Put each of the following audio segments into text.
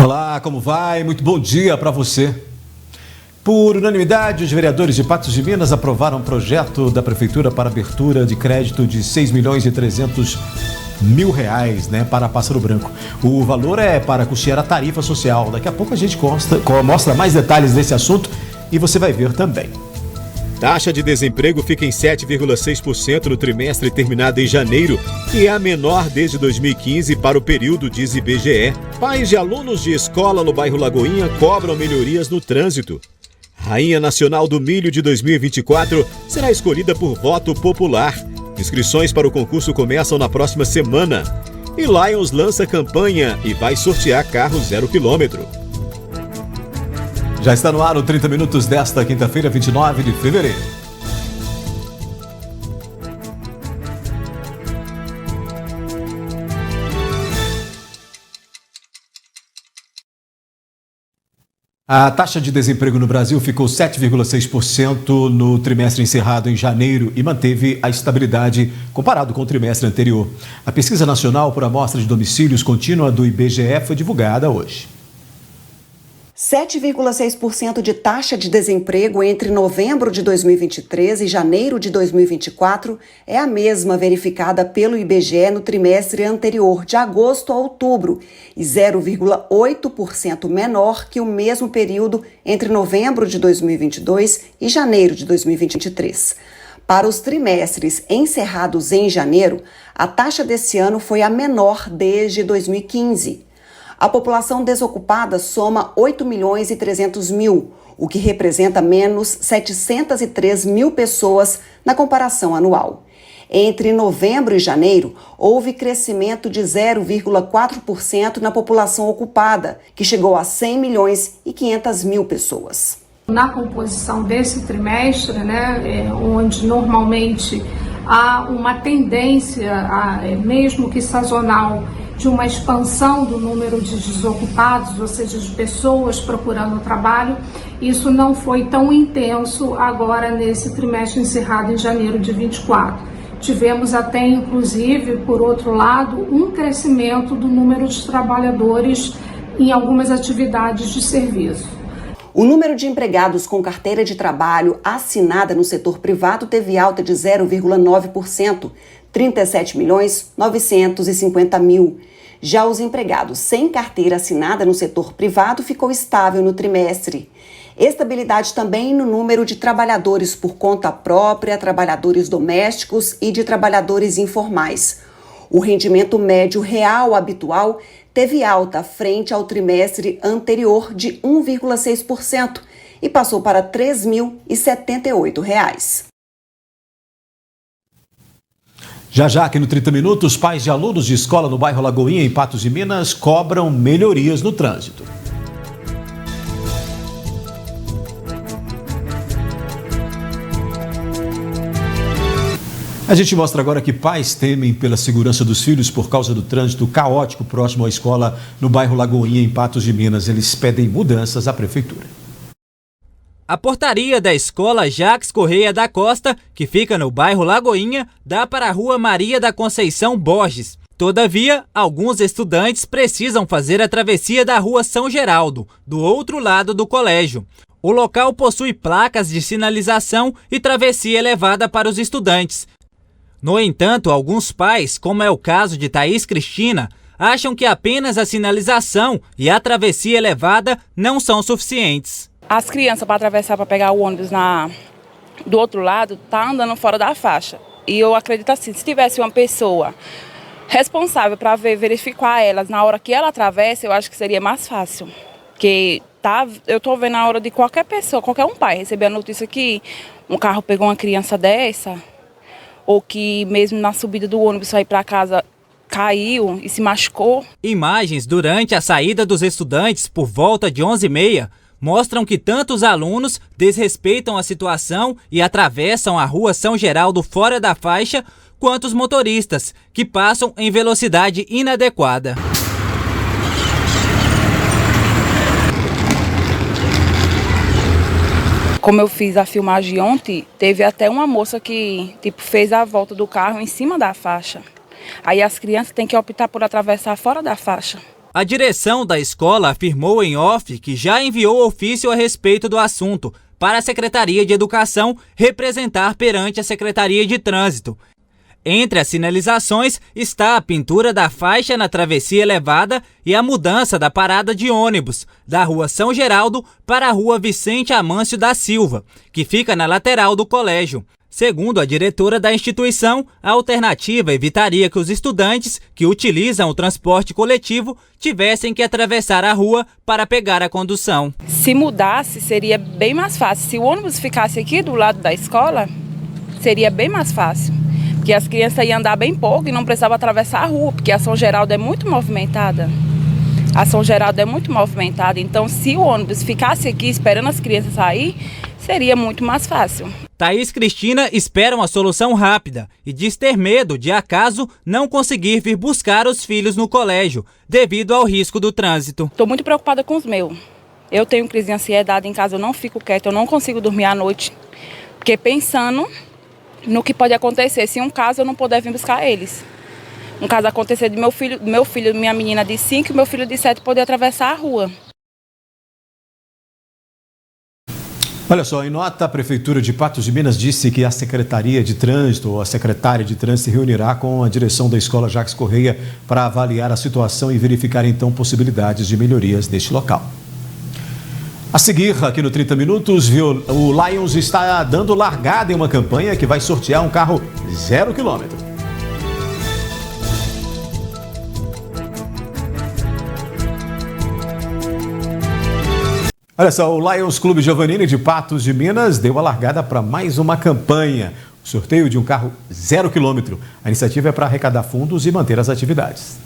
Olá, como vai? Muito bom dia para você. Por unanimidade, os vereadores de Patos de Minas aprovaram um projeto da Prefeitura para abertura de crédito de R$6.300.000, para Pássaro Branco. O valor é para custear a tarifa social. Daqui a pouco a gente mostra mais detalhes desse assunto e você vai ver também. Taxa de desemprego fica em 7,6% no trimestre terminado em janeiro e é a menor desde 2015 para o período, diz IBGE. Pais de alunos de escola no bairro Lagoinha cobram melhorias no trânsito. Rainha Nacional do Milho de 2024 será escolhida por voto popular. Inscrições para o concurso começam na próxima semana. E Lions lança campanha e vai sortear carro 0 km. Já está no ar o 30 Minutos desta quinta-feira, 29 de fevereiro. A taxa de desemprego no Brasil ficou 7,6% no trimestre encerrado em janeiro e manteve a estabilidade comparado com o trimestre anterior. A Pesquisa Nacional por Amostra de Domicílios Contínua do IBGE foi divulgada hoje. 7,6% de taxa de desemprego entre novembro de 2023 e janeiro de 2024 é a mesma verificada pelo IBGE no trimestre anterior, de agosto a outubro, e 0,8% menor que o mesmo período entre novembro de 2022 e janeiro de 2023. Para os trimestres encerrados em janeiro, a taxa desse ano foi a menor desde 2015. A população desocupada soma 8.300.000, o que representa menos 703 mil pessoas na comparação anual. Entre novembro e janeiro, houve crescimento de 0,4% na população ocupada, que chegou a 100.500.000 pessoas. Na composição desse trimestre, onde normalmente há uma tendência, mesmo que sazonal, de uma expansão do número de desocupados, ou seja, de pessoas procurando trabalho, isso não foi tão intenso agora nesse trimestre encerrado em janeiro de 24. Tivemos até, inclusive, por outro lado, um crescimento do número de trabalhadores em algumas atividades de serviço. O número de empregados com carteira de trabalho assinada no setor privado teve alta de 0,9%, 37.950.000. Já os empregados sem carteira assinada no setor privado ficou estável no trimestre. Estabilidade também no número de trabalhadores por conta própria, trabalhadores domésticos e de trabalhadores informais. O rendimento médio real habitual teve alta frente ao trimestre anterior de 1,6% e passou para R$ 3.078. Já aqui no 30 Minutos, pais de alunos de escola no bairro Lagoinha, em Patos de Minas, cobram melhorias no trânsito. A gente mostra agora que pais temem pela segurança dos filhos por causa do trânsito caótico próximo à escola no bairro Lagoinha, em Patos de Minas. Eles pedem mudanças à prefeitura. A portaria da escola Jacques Correia da Costa, que fica no bairro Lagoinha, dá para a rua Maria da Conceição Borges. Todavia, alguns estudantes precisam fazer a travessia da rua São Geraldo, do outro lado do colégio. O local possui placas de sinalização e travessia elevada para os estudantes. No entanto, alguns pais, como é o caso de Thaís Cristina, acham que apenas a sinalização e a travessia elevada não são suficientes. As crianças, para atravessar, para pegar o ônibus do outro lado, tá andando fora da faixa. E eu acredito assim, se tivesse uma pessoa responsável para verificar elas na hora que ela atravessa, eu acho que seria mais fácil. Porque eu estou vendo a hora de qualquer pessoa, qualquer um pai, receber a notícia que um carro pegou uma criança dessa, ou que mesmo na subida do ônibus sair para casa caiu e se machucou. Imagens durante a saída dos estudantes por volta de 11h30 mostram que tanto os alunos desrespeitam a situação e atravessam a rua São Geraldo fora da faixa, quanto os motoristas, que passam em velocidade inadequada. Como eu fiz a filmagem ontem, teve até uma moça que fez a volta do carro em cima da faixa. Aí as crianças têm que optar por atravessar fora da faixa. A direção da escola afirmou em off que já enviou ofício a respeito do assunto para a Secretaria de Educação representar perante a Secretaria de Trânsito. Entre as sinalizações está a pintura da faixa na travessia elevada e a mudança da parada de ônibus da Rua São Geraldo para a Rua Vicente Amâncio da Silva, que fica na lateral do colégio. Segundo a diretora da instituição, a alternativa evitaria que os estudantes que utilizam o transporte coletivo tivessem que atravessar a rua para pegar a condução. Se mudasse, seria bem mais fácil. Se o ônibus ficasse aqui do lado da escola, seria bem mais fácil. Porque as crianças iam andar bem pouco e não precisavam atravessar a rua, porque a São Geraldo é muito movimentada. A São Geraldo é muito movimentada, então se o ônibus ficasse aqui esperando as crianças sair, seria muito mais fácil. Thaís Cristina espera uma solução rápida e diz ter medo de acaso não conseguir vir buscar os filhos no colégio, devido ao risco do trânsito. Estou muito preocupada com os meus. Eu tenho crise de ansiedade em casa, eu não fico quieta, eu não consigo dormir à noite, porque pensando no que pode acontecer se um caso eu não puder vir buscar eles. Um caso acontecer de meu filho, minha menina de 5 e meu filho de 7 poder atravessar a rua. Olha só, em nota, a Prefeitura de Patos de Minas disse que a Secretaria de Trânsito, ou a Secretária de Trânsito, se reunirá com a direção da Escola Jacques Correia para avaliar a situação e verificar então possibilidades de melhorias neste local. A seguir, aqui no 30 Minutos, o Lions está dando largada em uma campanha que vai sortear um carro 0 km. Olha só, o Lions Clube Giovannini de Patos de Minas deu a largada para mais uma campanha, o sorteio de um carro 0 km. A iniciativa é para arrecadar fundos e manter as atividades.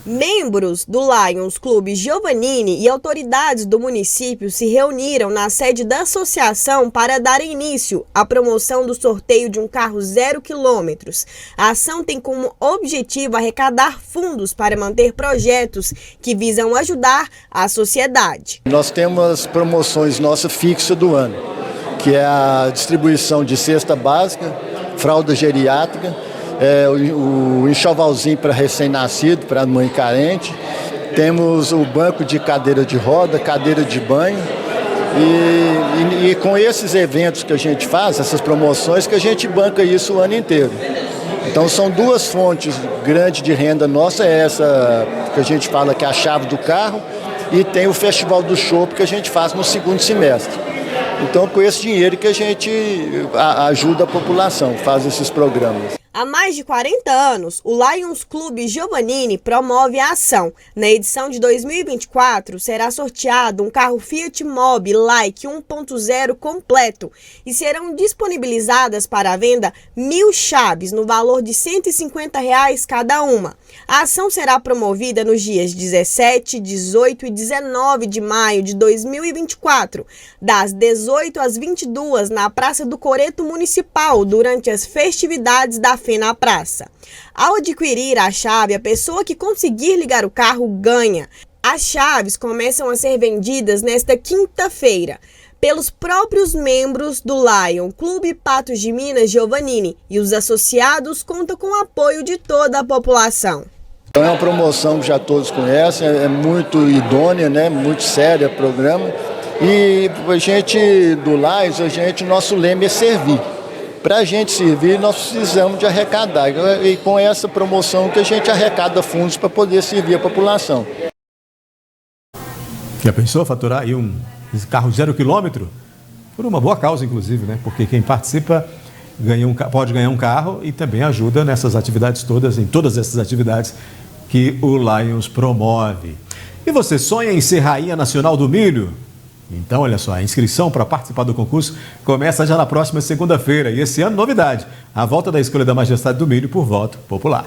Membros do Lions Clube Giovannini e autoridades do município se reuniram na sede da associação para dar início à promoção do sorteio de um carro 0 km. A ação tem como objetivo arrecadar fundos para manter projetos que visam ajudar a sociedade. Nós temos promoções nossa fixa do ano, que é a distribuição de cesta básica, fralda geriátrica, o enxovalzinho para recém-nascido, para mãe carente. Temos o banco de cadeira de roda, cadeira de banho. E com esses eventos que a gente faz, essas promoções, que a gente banca isso o ano inteiro. Então são duas fontes grandes de renda nossa, essa que a gente fala que é a chave do carro, e tem o Festival do Chopp que a gente faz no segundo semestre. Então com esse dinheiro que a gente ajuda a população, faz esses programas. Há mais de 40 anos, o Lions Clube Giovannini promove a ação. Na edição de 2024, será sorteado um carro Fiat Mobi Like 1.0 completo e serão disponibilizadas para a venda 1.000 chaves no valor de R$ 150 cada uma. A ação será promovida nos dias 17, 18 e 19 de maio de 2024, das 18 às 22 na Praça do Coreto Municipal, durante as festividades da Fé na Praça. Ao adquirir a chave, a pessoa que conseguir ligar o carro ganha. As chaves começam a ser vendidas nesta quinta-feira pelos próprios membros do Lion Clube Patos de Minas Giovannini, e os associados contam com o apoio de toda a população. É uma promoção que já todos conhecem, é muito idônea, né? Muito séria o programa. E a gente do Lions, nosso lema é servir. Para a gente servir, nós precisamos de arrecadar. E com essa promoção que a gente arrecada fundos para poder servir a população. Já pensou faturar aí um carro 0 km? Por uma boa causa, inclusive, né? Porque quem participa pode ganhar um carro e também ajuda nessas atividades todas, em todas essas atividades que o Lions promove. E você sonha em ser rainha nacional do milho? Então, olha só, a inscrição para participar do concurso começa já na próxima segunda-feira. E esse ano, novidade, a volta da escolha da Majestade do Milho por voto popular.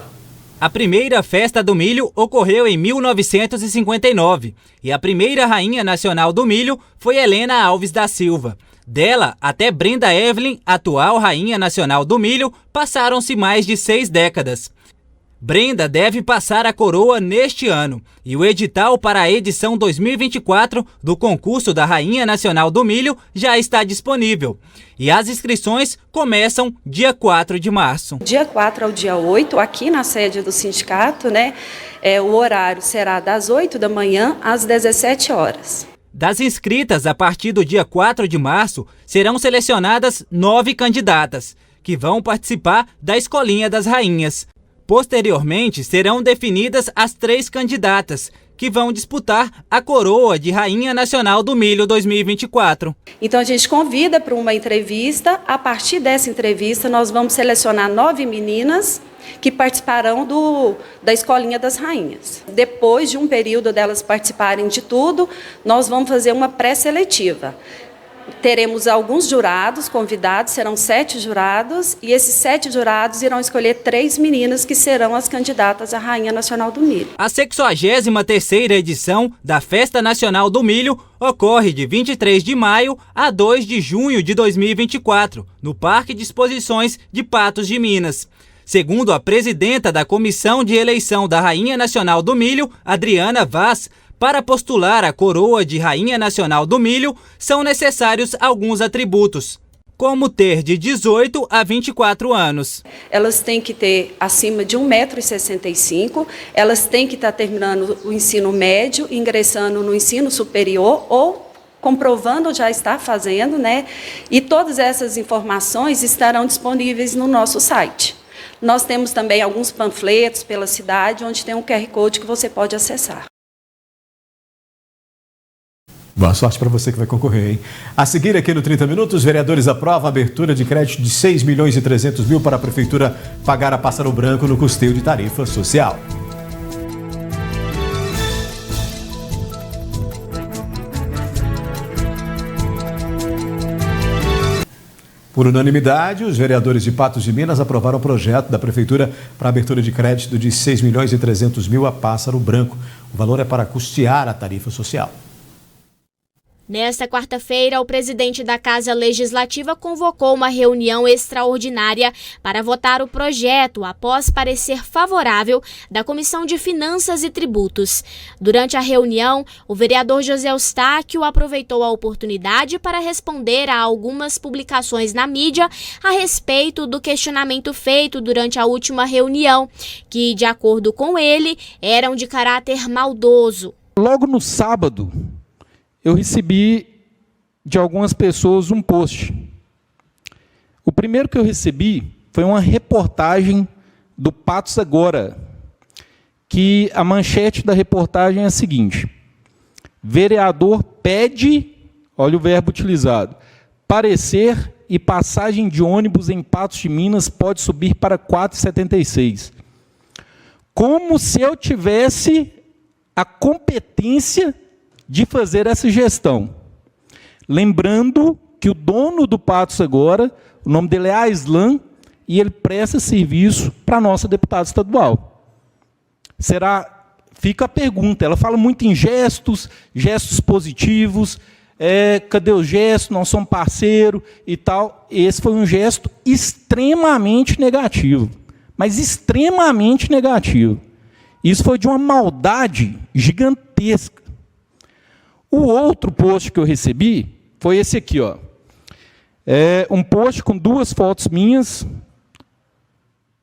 A primeira festa do milho ocorreu em 1959 e a primeira rainha nacional do milho foi Helena Alves da Silva. Dela até Brenda Evelyn, atual rainha nacional do milho, passaram-se mais de 6 décadas. Brenda deve passar a coroa neste ano e o edital para a edição 2024 do concurso da Rainha Nacional do Milho já está disponível. E as inscrições começam dia 4 de março. Dia 4 ao dia 8, aqui na sede do sindicato, o horário será das 8 da manhã às 17 horas. Das inscritas a partir do dia 4 de março, serão selecionadas 9 candidatas, que vão participar da Escolinha das Rainhas. Posteriormente, serão definidas as 3 candidatas, que vão disputar a coroa de Rainha Nacional do Milho 2024. Então a gente convida para uma entrevista. A partir dessa entrevista, nós vamos selecionar 9 meninas que participarão da Escolinha das Rainhas. Depois de um período delas participarem de tudo, nós vamos fazer uma pré-seletiva. Teremos alguns jurados convidados, serão 7 jurados, e esses 7 jurados irão escolher 3 meninas que serão as candidatas à Rainha Nacional do Milho. A 63ª edição da Festa Nacional do Milho ocorre de 23 de maio a 2 de junho de 2024, no Parque de Exposições de Patos de Minas. Segundo a presidenta da Comissão de Eleição da Rainha Nacional do Milho, Adriana Vaz, para postular a coroa de Rainha Nacional do Milho, são necessários alguns atributos, como ter de 18 a 24 anos. Elas têm que ter acima de 1,65 m, elas têm que estar terminando o ensino médio, ingressando no ensino superior ou comprovando já está fazendo, E todas essas informações estarão disponíveis no nosso site. Nós temos também alguns panfletos pela cidade, onde tem um QR Code que você pode acessar. Boa sorte para você que vai concorrer, hein? A seguir aqui no 30 Minutos, vereadores aprovam a abertura de crédito de 6 milhões e 300 mil para a Prefeitura pagar a Pássaro Branco no custeio de tarifa social. Por unanimidade, os vereadores de Patos de Minas aprovaram o projeto da Prefeitura para a abertura de crédito de 6 milhões e 300 mil a Pássaro Branco. O valor é para custear a tarifa social. Nesta quarta-feira, o presidente da Casa Legislativa convocou uma reunião extraordinária para votar o projeto após parecer favorável da Comissão de Finanças e Tributos. Durante a reunião, o vereador José Eustáquio aproveitou a oportunidade para responder a algumas publicações na mídia a respeito do questionamento feito durante a última reunião, que, de acordo com ele, eram de caráter maldoso. Logo no sábado, eu recebi de algumas pessoas um post. O primeiro que eu recebi foi uma reportagem do Patos Agora, que a manchete da reportagem é a seguinte: vereador pede, olha o verbo utilizado, parecer e passagem de ônibus em Patos de Minas pode subir para R$ 4,76. Como se eu tivesse a competência de fazer essa gestão. Lembrando que o dono do Patos Agora, o nome dele é Aislan, e ele presta serviço para a nossa deputada estadual. Fica a pergunta, ela fala muito em gestos positivos, cadê o gesto, nós somos parceiro e tal. Esse foi um gesto extremamente negativo, mas extremamente negativo. Isso foi de uma maldade gigantesca. O outro post que eu recebi foi esse aqui, ó. Um post com 2 fotos minhas.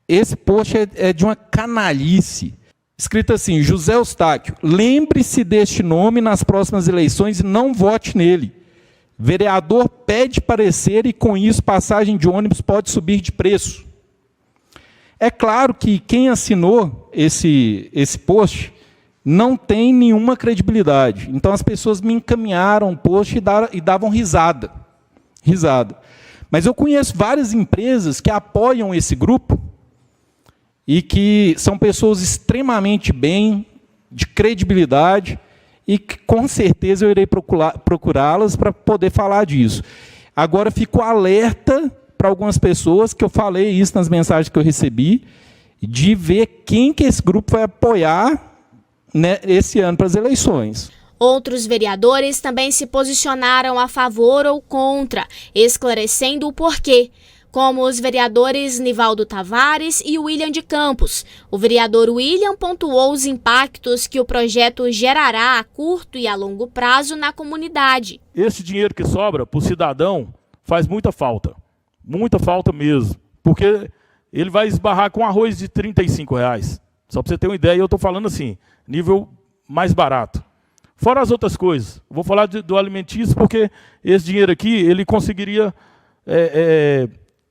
Esse post é de uma canalice. Escrito assim: José Eustáquio, lembre-se deste nome nas próximas eleições e não vote nele. Vereador pede parecer e com isso passagem de ônibus pode subir de preço. É claro que quem assinou esse post não tem nenhuma credibilidade. Então as pessoas me encaminharam o post e davam risada. Mas eu conheço várias empresas que apoiam esse grupo e que são pessoas extremamente bem, de credibilidade, e que com certeza eu irei procurá-las para poder falar disso. Agora fico alerta para algumas pessoas, que eu falei isso nas mensagens que eu recebi, de ver quem que esse grupo vai apoiar esse ano para as eleições. Outros vereadores também se posicionaram a favor ou contra, esclarecendo o porquê. como os vereadores Nivaldo Tavares e William de Campos. O vereador William pontuou os impactos que o projeto gerará a curto e a longo prazo na comunidade. Esse dinheiro que sobra para o cidadão faz muita falta mesmo, porque ele vai esbarrar com arroz de R$35. Só para você ter uma ideia, eu estou falando assim, nível mais barato. Fora as outras coisas. Vou falar do alimentício, porque esse dinheiro aqui, ele conseguiria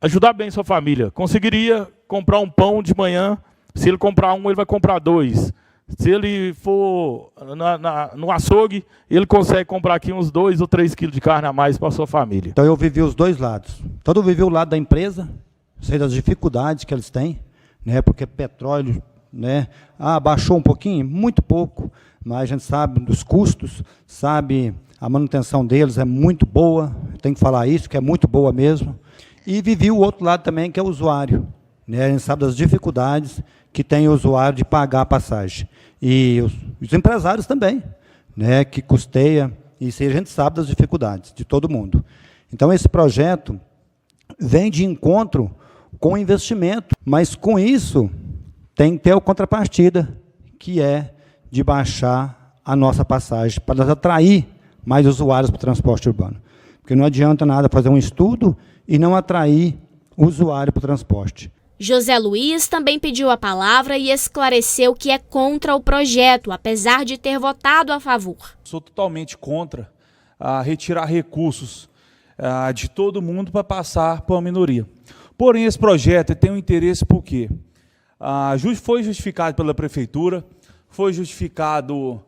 ajudar bem sua família. Conseguiria comprar um pão de manhã. Se ele comprar um, ele vai comprar 2. Se ele for no açougue, ele consegue comprar aqui uns 2 ou 3 quilos de carne a mais para a sua família. Então eu vivi os dois lados. Então eu vivi o lado da empresa, sei das dificuldades que eles têm, né, porque petróleo, né, baixou um pouquinho, muito pouco, mas a gente sabe dos custos, sabe a manutenção deles é muito boa, tem que falar isso, que é muito boa mesmo. E vivi o outro lado também, que é o usuário, né, a gente sabe das dificuldades que tem o usuário de pagar a passagem. E os empresários também, né, que custeia, isso aí a gente sabe das dificuldades de todo mundo. Então esse projeto vem de encontro com investimento, mas com isso tem que ter a contrapartida, que é de baixar a nossa passagem, para nós atrair mais usuários para o transporte urbano. Porque não adianta nada fazer um estudo e não atrair o usuário para o transporte. José Luiz também pediu a palavra e esclareceu que é contra o projeto, apesar de ter votado a favor. Sou totalmente contra retirar recursos de todo mundo para passar para uma minoria. Porém, esse projeto tem um interesse por quê? Foi justificado pela Prefeitura, foi justificado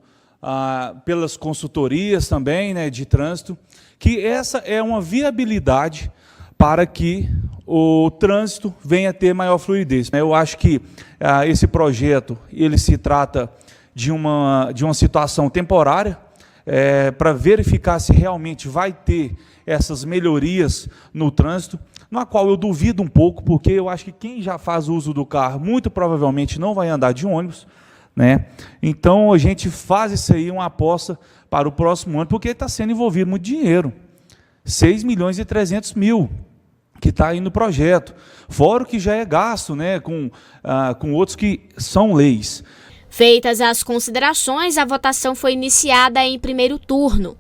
pelas consultorias também, né, de trânsito, que essa é uma viabilidade para que o trânsito venha a ter maior fluidez. Eu acho que esse projeto ele se trata de uma situação temporária, para verificar se realmente vai ter essas melhorias no trânsito, na qual eu duvido um pouco, porque eu acho que quem já faz uso do carro, muito provavelmente não vai andar de ônibus, né? Então, a gente faz isso aí uma aposta para o próximo ano, porque está sendo envolvido muito dinheiro. 6.300.000 que está aí no projeto, fora o que já é gasto, né, com outros que são leis. Feitas as considerações, a votação foi iniciada em primeiro turno.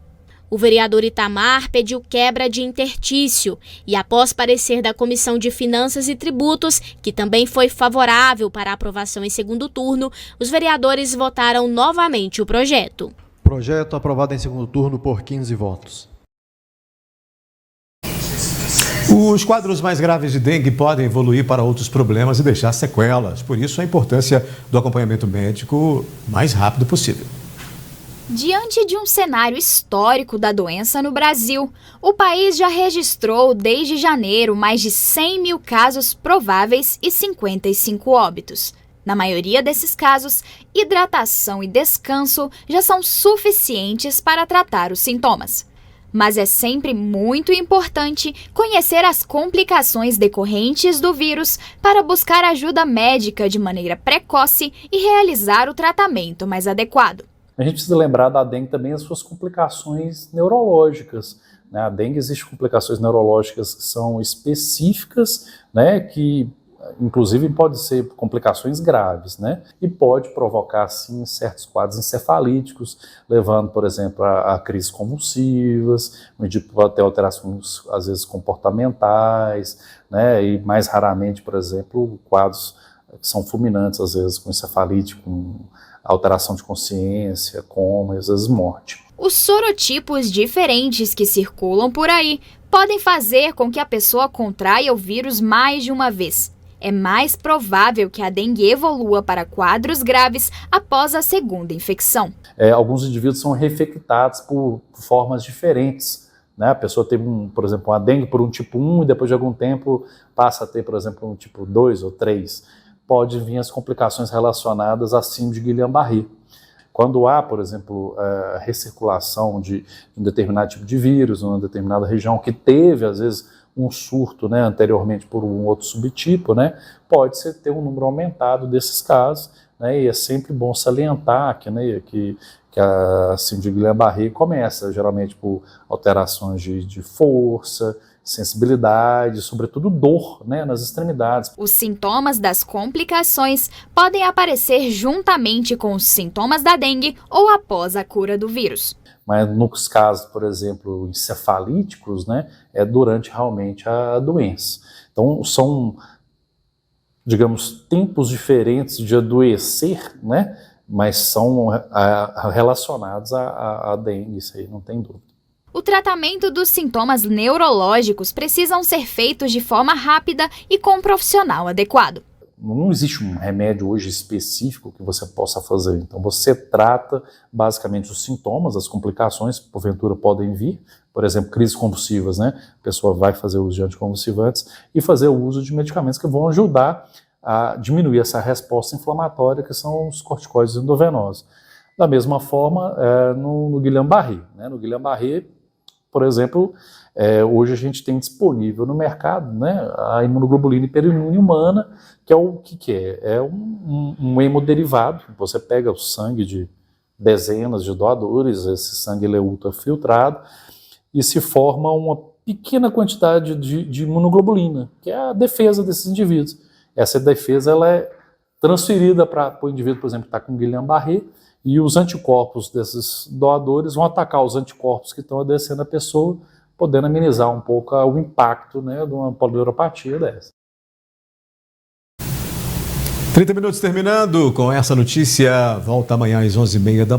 O vereador Itamar pediu quebra de interstício e, após parecer da Comissão de Finanças e Tributos, que também foi favorável para a aprovação em segundo turno, os vereadores votaram novamente o projeto. Projeto aprovado em segundo turno por 15 votos. Os quadros mais graves de dengue podem evoluir para outros problemas e deixar sequelas. Por isso, a importância do acompanhamento médico mais rápido possível. Diante de um cenário histórico da doença no Brasil, o país já registrou desde janeiro mais de 100 mil casos prováveis e 55 óbitos. Na maioria desses casos, hidratação e descanso já são suficientes para tratar os sintomas. Mas é sempre muito importante conhecer as complicações decorrentes do vírus para buscar ajuda médica de maneira precoce e realizar o tratamento mais adequado. A gente precisa lembrar da dengue também as suas complicações neurológicas. A dengue existe complicações neurológicas que são específicas, né, que inclusive pode ser complicações graves, né, e pode provocar, sim, certos quadros encefalíticos, levando, por exemplo, a crises convulsivas, pode ter alterações, às vezes, comportamentais, né, e mais raramente, por exemplo, quadros que são fulminantes, às vezes, com encefalite, com alteração de consciência, coma e às vezes morte. Os sorotipos diferentes que circulam por aí podem fazer com que a pessoa contraia o vírus mais de uma vez. É mais provável que a dengue evolua para quadros graves após a segunda infecção. Alguns indivíduos são reinfectados por formas diferentes, né? A pessoa teve, por exemplo, uma dengue por um tipo 1 e depois de algum tempo passa a ter, por exemplo, um tipo 2 ou 3. Pode vir as complicações relacionadas à síndrome de Guillain-Barré. Quando há, por exemplo, recirculação de um determinado tipo de vírus, numa determinada região que teve, às vezes, um surto, né, anteriormente por um outro subtipo, né, pode-se ter um número aumentado desses casos, né, e é sempre bom salientar que a síndrome de Guillain-Barré começa geralmente por alterações de força, sensibilidade, sobretudo dor, né, nas extremidades. Os sintomas das complicações podem aparecer juntamente com os sintomas da dengue ou após a cura do vírus. Mas nos casos, por exemplo, encefalíticos, né, é durante realmente a doença. Então, são, digamos, tempos diferentes de adoecer, né, mas são relacionados à dengue, isso aí não tem dúvida. O tratamento dos sintomas neurológicos precisam ser feitos de forma rápida e com um profissional adequado. Não existe um remédio hoje específico que você possa fazer. Então você trata basicamente os sintomas, as complicações que porventura podem vir, por exemplo, crises convulsivas, né? A pessoa vai fazer uso de anticonvulsivantes e fazer o uso de medicamentos que vão ajudar a diminuir essa resposta inflamatória, que são os corticoides endovenosos. Da mesma forma, no Guillain-Barré, né? No Guillain-Barré, por exemplo, hoje a gente tem disponível no mercado, né, a imunoglobulina hiperimune humana, que é o que é? É um hemoderivado. Você pega o sangue de dezenas de doadores, esse sangue ele é ultrafiltrado, e se forma uma pequena quantidade de imunoglobulina, que é a defesa desses indivíduos. Essa defesa ela é transferida para o indivíduo, por exemplo, que está com Guillain-Barré, e os anticorpos desses doadores vão atacar os anticorpos que estão adoecendo a pessoa, podendo amenizar um pouco o impacto, né, de uma polioneuropatia dessa. 30 minutos terminando com essa notícia. Volta amanhã às 11h30 da manhã.